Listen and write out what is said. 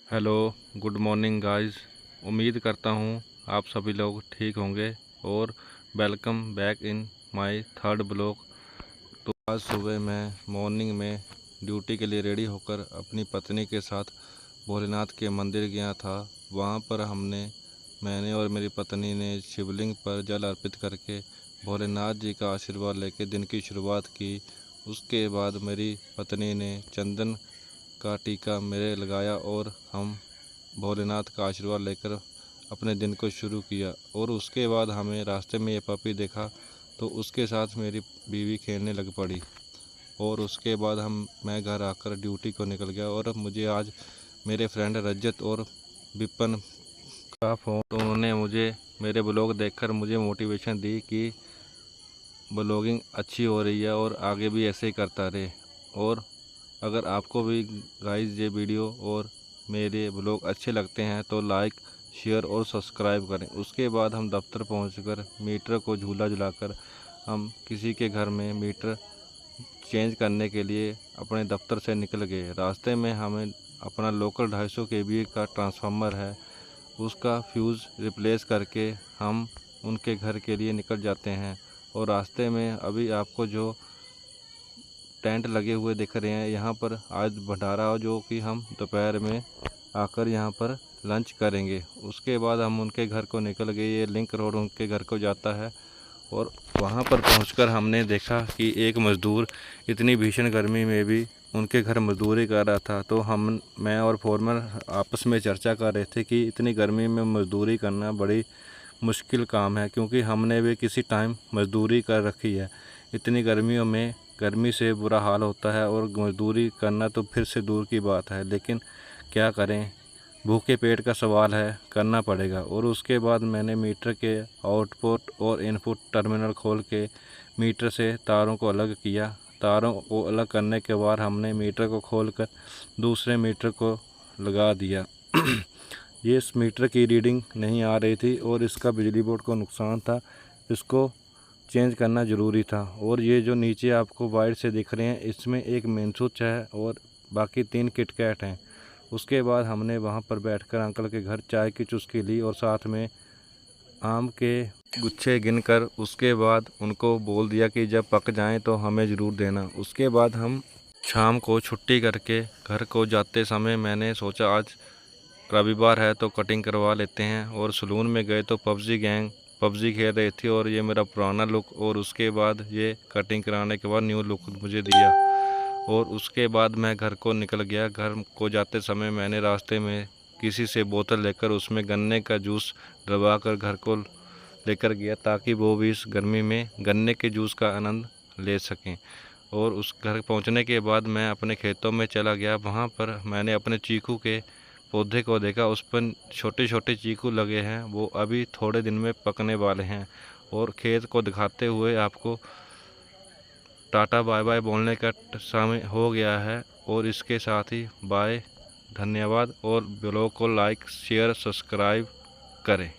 Hello, good morning guys. उम्मीद करता हूँ आप सभी लोग ठीक होंगे और welcome back in my third blog. तो आज सुबह मैं मॉर्निंग में ड्यूटी के लिए रेडी होकर अपनी पत्नी के साथ भोलेनाथ के मंदिर गया था। वहाँ पर मैंने और मेरी पत्नी ने शिवलिंग पर जल अर्पित करके भोलेनाथ जी का आशीर्वाद लेकर दिन की शुरुआत की। उसके बाद मेरी पत्नी ने चंदन का टीका मेरे लगाया और हम भोलेनाथ का आशीर्वाद लेकर अपने दिन को शुरू किया। और उसके बाद हमें रास्ते में ये पपी देखा तो उसके साथ मेरी बीवी खेलने लग पड़ी। और उसके बाद मैं घर आकर ड्यूटी को निकल गया। और मुझे आज मेरे फ्रेंड रजत और विपन का फ़ोन, तो उन्होंने मुझे मेरे ब्लॉग देखकर मुझे मोटिवेशन दी कि ब्लॉगिंग अच्छी हो रही है और आगे भी ऐसे ही करता रहे। और अगर आपको भी गाइस ये वीडियो और मेरे ब्लॉग अच्छे लगते हैं तो लाइक, शेयर और सब्सक्राइब करें। उसके बाद हम दफ्तर पहुंचकर मीटर को झूला झुलाकर हम किसी के घर में मीटर चेंज करने के लिए अपने दफ्तर से निकल गए। रास्ते में हमें अपना लोकल 250 केवी का ट्रांसफार्मर है, उसका फ्यूज़ रिप्लेस करके हम उनके घर के लिए निकल जाते हैं। और रास्ते में अभी आपको जो टेंट लगे हुए दिख रहे हैं, यहाँ पर आज भंडारा हो, जो कि हम दोपहर में आकर यहाँ पर लंच करेंगे। उसके बाद हम उनके घर को निकल गए। ये लिंक रोड उनके घर को जाता है। और वहाँ पर पहुँचकर हमने देखा कि एक मज़दूर इतनी भीषण गर्मी में भी उनके घर मजदूरी कर रहा था। तो मैं और फोरमैन आपस में चर्चा कर रहे थे कि इतनी गर्मी में मजदूरी करना बड़ी मुश्किल काम है, क्योंकि हमने भी किसी टाइम मजदूरी कर रखी है। इतनी गर्मियों में गर्मी से बुरा हाल होता है और मजदूरी करना तो फिर से दूर की बात है, लेकिन क्या करें, भूखे पेट का सवाल है, करना पड़ेगा। और उसके बाद मैंने मीटर के आउटपुट और इनपुट टर्मिनल खोल के मीटर से तारों को अलग किया। तारों को अलग करने के बाद हमने मीटर को खोलकर दूसरे मीटर को लगा दिया। ये इस मीटर की रीडिंग नहीं आ रही थी और इसका बिजली बोर्ड को नुकसान था, इसको चेंज करना ज़रूरी था। और ये जो नीचे आपको वायर से दिख रहे हैं, इसमें एक मेन स्विच है और बाकी 3 किटकैट हैं। उसके बाद हमने वहाँ पर बैठकर अंकल के घर चाय की चुस्की ली और साथ में आम के गुच्छे गिनकर उसके बाद उनको बोल दिया कि जब पक जाएं तो हमें ज़रूर देना। उसके बाद हम शाम को छुट्टी करके घर को जाते समय मैंने सोचा आज रविवार है तो कटिंग करवा लेते हैं। और सलून में गए तो पबजी गैंग पबजी खेल रही थी और ये मेरा पुराना लुक, और उसके बाद ये कटिंग कराने के बाद न्यू लुक मुझे दिया। और उसके बाद मैं घर को निकल गया। घर को जाते समय मैंने रास्ते में किसी से बोतल लेकर उसमें गन्ने का जूस डलवा कर घर को लेकर गया, ताकि वो भी इस गर्मी में गन्ने के जूस का आनंद ले सकें। और उस घर पहुंचने के बाद मैं अपने खेतों में चला गया। वहां पर मैंने अपने चीकू के पौधे को देखा, उस पर छोटे छोटे चीकू लगे हैं, वो अभी थोड़े दिन में पकने वाले हैं। और खेत को दिखाते हुए आपको टाटा बाय बाय बोलने का समय हो गया है। और इसके साथ ही बाय, धन्यवाद। और ब्लॉग को लाइक, शेयर, सब्सक्राइब करें।